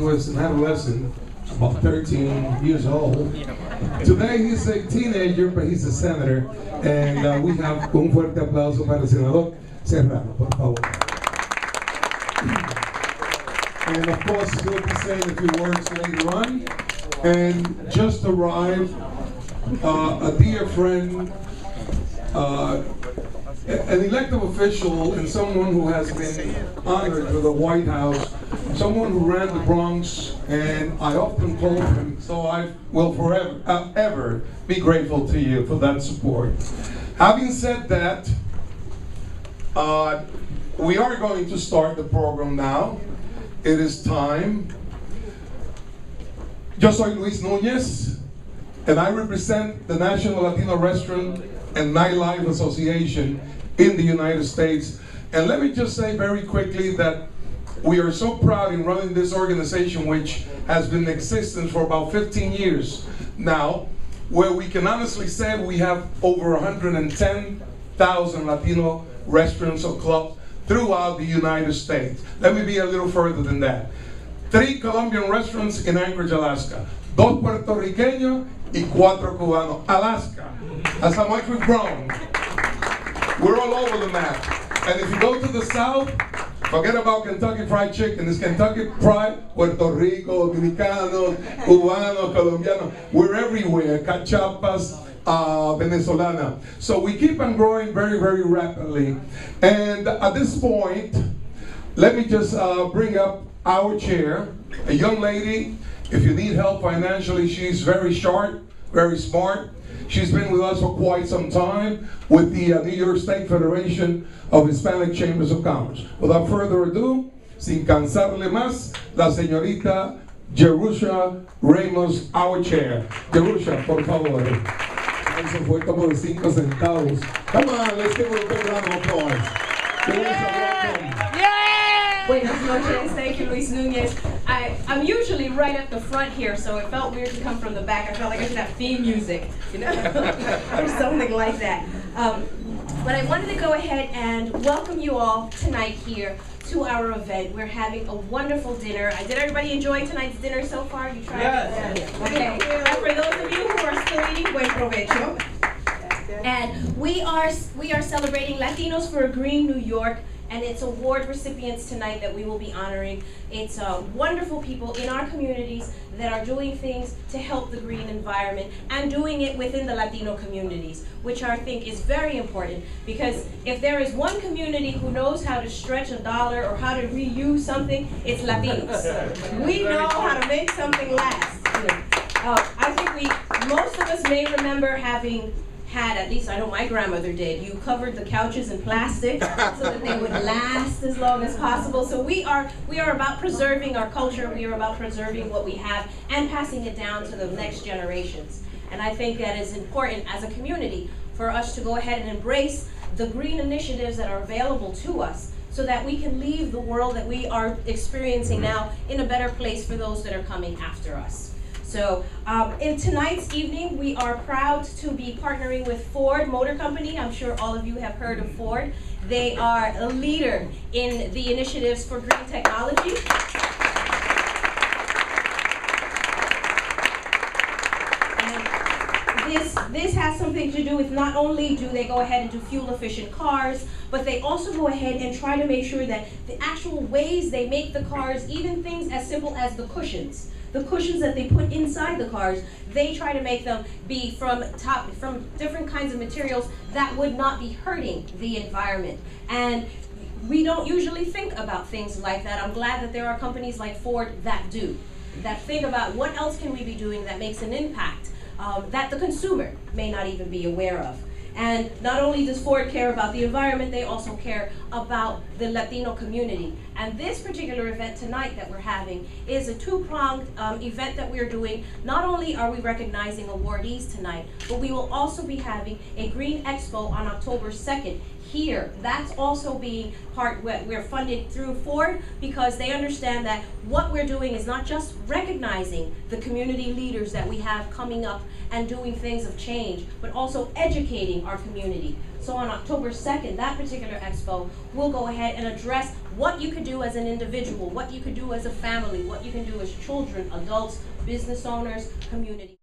was an adolescent, about 13 years old. Today he's a teenager, but he's a senator. And we have un fuerte aplauso para el senador Serrano, por favor. And of course, he'll be saying a few words later on. And just arrived a dear friend, an elected official and someone who has been honored with the White House, someone who ran the Bronx, and I often told him, so I will forever, ever be grateful to you for that support. Having said that, we are going to start the program now. It is time. Yo soy Luis Nunez, and I represent the National Latino Restaurant and Nightlife Association in the United States. And let me just say very quickly that we are so proud in running this organization, which has been in existence for about 15 years now, where we can honestly say we have over 110,000 Latino restaurants or clubs throughout the United States. Let me be a little further than that. 3 Colombian restaurants in Anchorage, Alaska. 2 puertorriqueños y 4 cubanos. Alaska. That's how much we've grown. We're all over the map. And if you go to the South, forget about Kentucky Fried Chicken. It's Kentucky Fried, Puerto Rico, Dominicanos, Cubanos, Colombianos. We're everywhere. Cachapas, Venezolana. So we keep on growing very, very rapidly. And at this point, let me just bring up our chair, a young lady. If you need help financially, she's very sharp, very smart. She's been with us for quite some time with the New York State Federation of Hispanic Chambers of Commerce. Without further ado, sin cansarle más, la señorita Jerusha Ramos, our chair. Jerusha, por favor. Eso fue como de 5 centavos. Come on, let's give her a big round of applause. Jerusha, welcome. Buenas noches, thank you, Luis Nunez. I'm usually right at the front here, so it felt weird to come from the back. I felt like I should have theme music, you know, or something like that. But I wanted to go ahead and welcome you all tonight here to our event. We're having a wonderful dinner. Did everybody enjoy tonight's dinner so far? You tried it? Yes. Okay. And for those of you who are still eating, buen provecho. And we are celebrating Latinos for a Green New York. And it's award recipients tonight that we will be honoring. It's wonderful people in our communities that are doing things to help the green environment and doing it within the Latino communities, which I think is very important, because if there is one community who knows how to stretch a dollar or how to reuse something, it's Latinos. We know how to make something last. I think most of us may remember having had, at least I know my grandmother did, you covered the couches in plastic so that they would last as long as possible. So we are about preserving our culture, we are about preserving what we have and passing it down to the next generations. And I think that is important as a community for us to go ahead and embrace the green initiatives that are available to us so that we can leave the world that we are experiencing now in a better place for those that are coming after us. So in tonight's evening, we are proud to be partnering with Ford Motor Company. I'm sure all of you have heard of Ford. They are a leader in the initiatives for green technology. And this has something to do with not only do they go ahead and do fuel-efficient cars, but they also go ahead and try to make sure that the actual ways they make the cars, even things as simple as the cushions that they put inside the cars, they try to make them be from different kinds of materials that would not be hurting the environment. And we don't usually think about things like that. I'm glad that there are companies like Ford that do, that think about what else can we be doing that makes an impact that the consumer may not even be aware of. And not only does Ford care about the environment, they also care about the Latino community. And this particular event tonight that we're having is a two-pronged event that we're doing. Not only are we recognizing awardees tonight, but we will also be having a Green Expo on October 2nd here. That's also being we're funded through Ford, because they understand that what we're doing is not just recognizing the community leaders that we have coming up and doing things of change, but also educating our community, So on October 2nd, that particular expo, we'll go ahead and address what you could do as an individual, what you could do as a family, what you can do as children, adults, business owners, community.